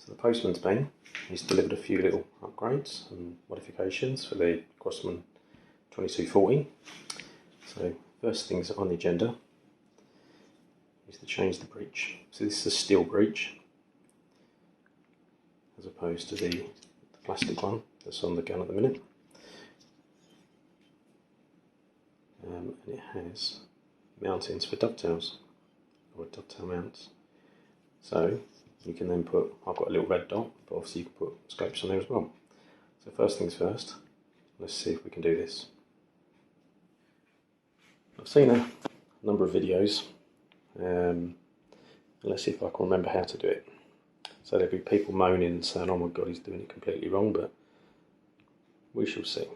So the postman's been, he's delivered a few little upgrades and modifications for the Crosman 2240. So first things on the agenda is to change the breech. So this is a steel breech as opposed to the plastic one that's on the gun at the minute. And it has mountings for dovetails, or dovetail mounts. So you can then put, I've got a little red dot, but obviously you can put scopes on there as well. So first things first, let's see if we can do this. I've seen a number of videos, let's see if I can remember how to do it. So there'll be people moaning and saying, oh my god, he's doing it completely wrong, but we shall see.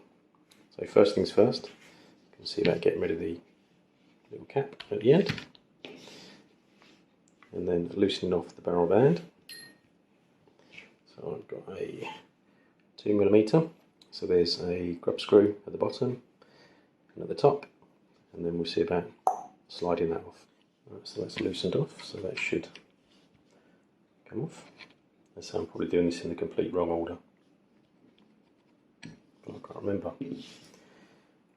So first things first, you can see about getting rid of the little cap at the end, and then loosening off the barrel band. So I've got a 2mm, so there's a grub screw at the bottom and at the top, and then we'll see about sliding that off. Right, so that's loosened off, so that should come off. So I'm probably doing this in the complete wrong order, but I can't remember.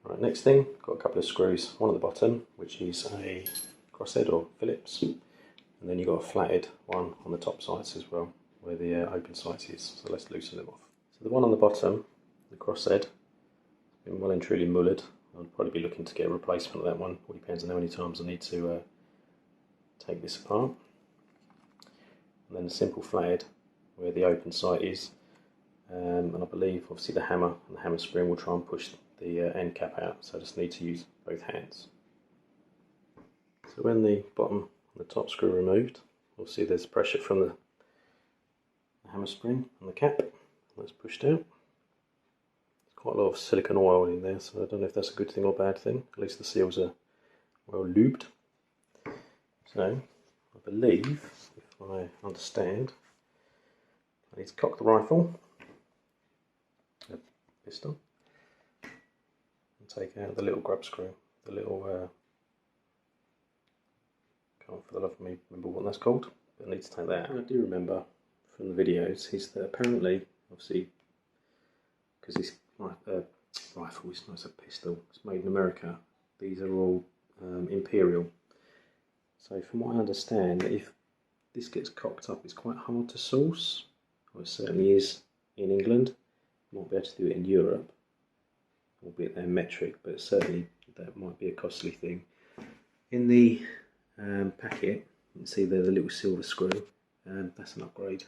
Right, next thing, got a couple of screws, one at the bottom, which is a crosshead or Phillips, and then you've got a flatted one on the top sides as well, where the open sights is, so let's loosen them off. So the one on the bottom, the crosshead, has been well and truly mullered. I'll probably be looking to get a replacement of that one. All depends on how many times I need to take this apart. And then a simple flatted, where the open sight is, and I believe obviously the hammer and the hammer spring will try and push the end cap out, so I just need to use both hands. So when the bottom and the top screw are removed, we'll see there's pressure from the hammer spring and the cap. That's pushed out. There's quite a lot of silicone oil in there, so I don't know if that's a good thing or a bad thing. At least the seals are well lubed. So I believe, if I understand, I need to cock the rifle, the pistol, and take out the little grub screw, the little, can't for the love of me remember what that's called, but I need to take that out. I do remember from the videos is that apparently, obviously, because this rifle is not, it's a pistol, it's made in America, these are all imperial. So from what I understand, if this gets cocked up, it's quite hard to source, or it certainly is in England. You might be able to do it in Europe, albeit they're metric, but certainly that might be a costly thing. In the packet, you can see there's a little silver screw, and that's an upgrade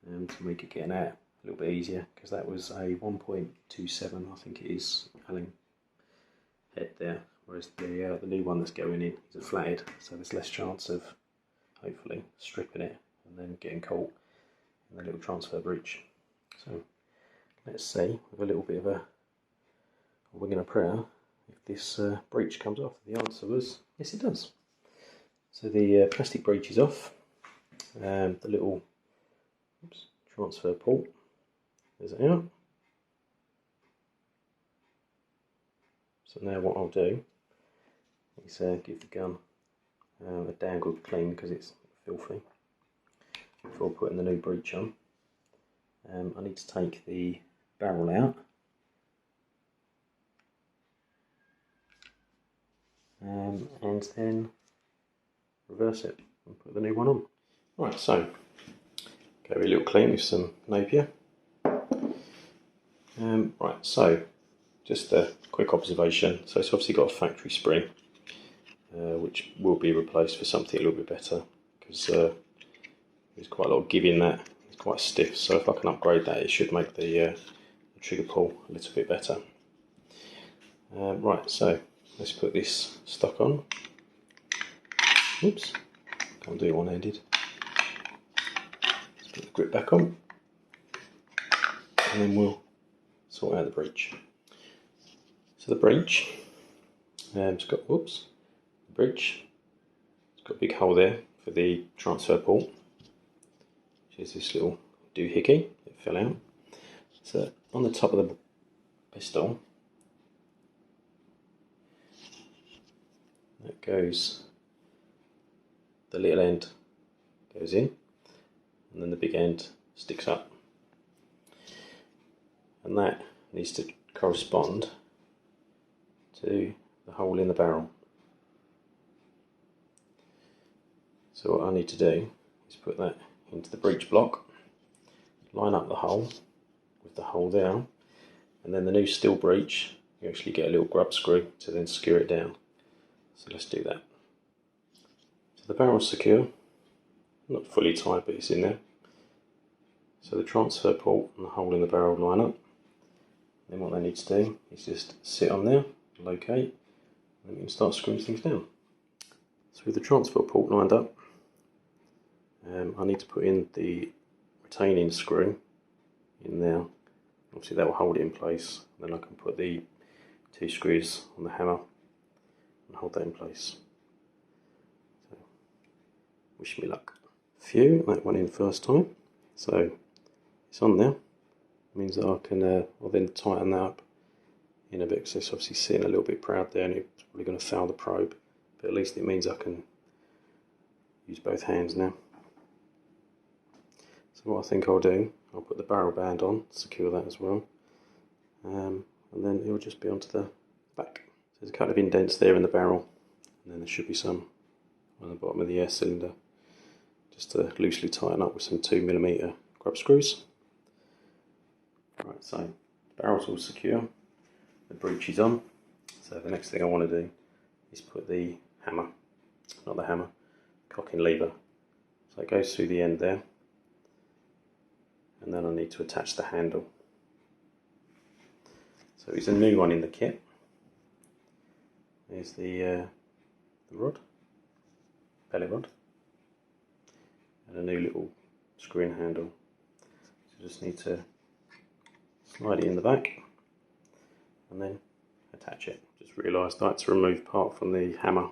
to make it getting out a little bit easier, because that was a 1.27, I think it is, Allen head there, whereas the new one that's going in is a flatted, so there's less chance of hopefully stripping it and then getting caught in the little transfer breech. So let's see, with a little bit of a wing and a prayer, if this breech comes off. The answer was yes, it does. So the plastic breech is off, the little transfer port is out. So now what I'll do is give the gun a down good clean, because it's filthy, before putting the new breech on. I need to take the barrel out, and then reverse it and put the new one on. Right, so go a little clean with some Napier. Right, so just a quick observation. So it's obviously got a factory spring, which will be replaced for something a little bit better, because there's quite a lot of give in that. It's quite stiff, so if I can upgrade that, it should make the trigger pull a little bit better. Right, so let's put this stock on. Oops, can't do it one-handed. Let's put the grip back on, and then we'll sort out the breech. So the breech, it's got, whoops, the breech, it's got a big hole there for the transfer port, which is this little doohickey that fell out. So on the top of the pistol, that goes, the little end goes in, and then the big end sticks up, and that needs to correspond to the hole in the barrel. So what I need to do is put that into the breech block, line up the hole with the hole there, and then the new steel breech, you actually get a little grub screw to then secure it down. So let's do that. So the barrel's secure, not fully tight, but it's in there. So the transfer port and the hole in the barrel line up. Then what they need to do is just sit on there, locate, and then we can start screwing things down. So with the transfer port lined up, I need to put in the retaining screw in there. Obviously that will hold it in place. Then I can put the 2 screws on the hammer and hold that in place. So, wish me luck. Phew, that went in first time. So it's on there. It means that I can I'll then tighten that up in a bit, because it's obviously sitting a little bit proud there and it's probably going to foul the probe. But at least it means I can use both hands now. So what I think I'll do, I'll put the barrel band on, secure that as well, and then it will just be onto the back. So there's a couple of indents there in the barrel, and then there should be some on the bottom of the air cylinder, just to loosely tighten up with some 2mm grub screws. Right, so the barrel's all secure, the breech is on, so the next thing I want to do is put the hammer, not the hammer, cocking lever. So it goes through the end there, and then I need to attach the handle. So it's a new one in the kit. There's the rod, belly rod, and a new little screwing handle. So just need to slide it in the back and then attach it. Just realised I had to remove part from the hammer,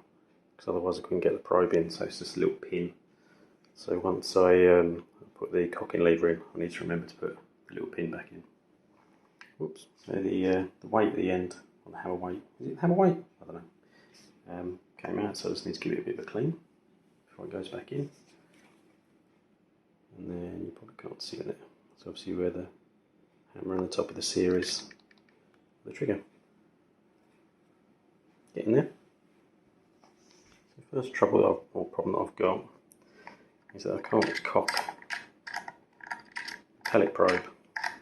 because otherwise I couldn't get the probe in, so it's just a little pin. So once I put the cocking lever in, I need to remember to put the little pin back in. Whoops. So the weight at the end, on the hammer weight, is it hammer weight? I don't know. Came out, so I just need to give it a bit of a clean before it goes back in. And then you probably can't see it. So obviously where the hammer on the top of the series, the trigger. Get in there. So the first trouble or problem that I've got is that I can't cock pellet probe.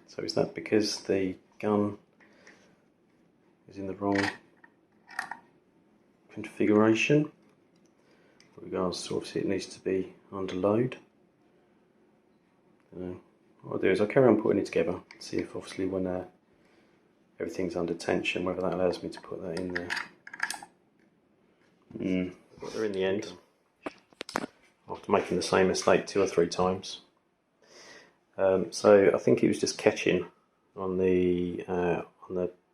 So is that because the gun is in the wrong configuration? With regards to, obviously it needs to be under load. What I'll do is I'll carry on putting it together, see if obviously when everything's under tension, whether that allows me to put that in there. But they're in the end, after making the same mistake 2 or 3 times. So I think it was just catching on the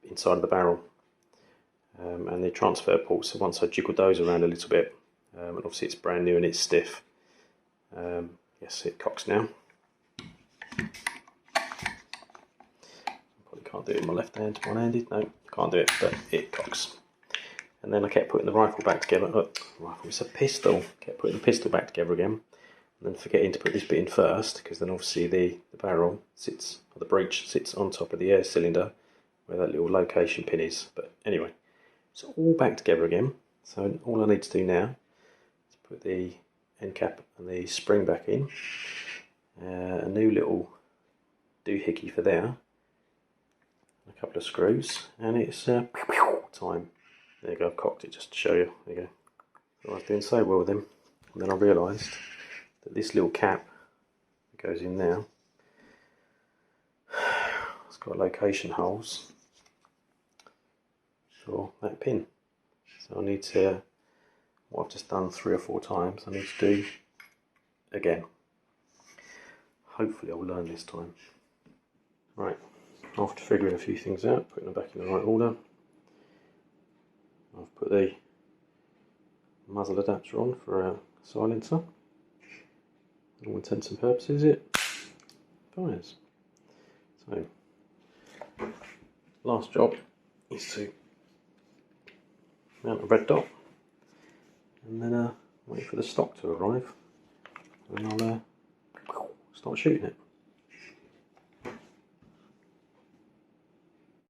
inside of the barrel, and the transfer ports. So once I jiggled those around a little bit, and obviously it's brand new and it's stiff. Yes, it cocks now. Probably can't do it with my left hand, one-handed. No, can't do it, but it cocks. And then I kept putting the rifle back together. Rifle, it's a pistol. Kept putting the pistol back together again, and then forgetting to put this bit in first, because then obviously the barrel sits, or the breech sits on top of the air cylinder where that little location pin is. But anyway, it's all back together again. So all I need to do now is put the end cap and the spring back in, a new little doohickey for there, a couple of screws, and it's time. There you go, I've cocked it just to show you. There you go. So I was doing so well with them, and then I realised that this little cap that goes in there, it's got location holes for that pin. So I need to, what I've just done 3 or 4 times, I need to do again. Hopefully I'll learn this time. Right, after figuring a few things out, putting them back in the right order, I've put the muzzle adapter on for a silencer. For all intents and purposes it fires. So, last job is to mount a red dot and then wait for the stock to arrive, and I'll start shooting it.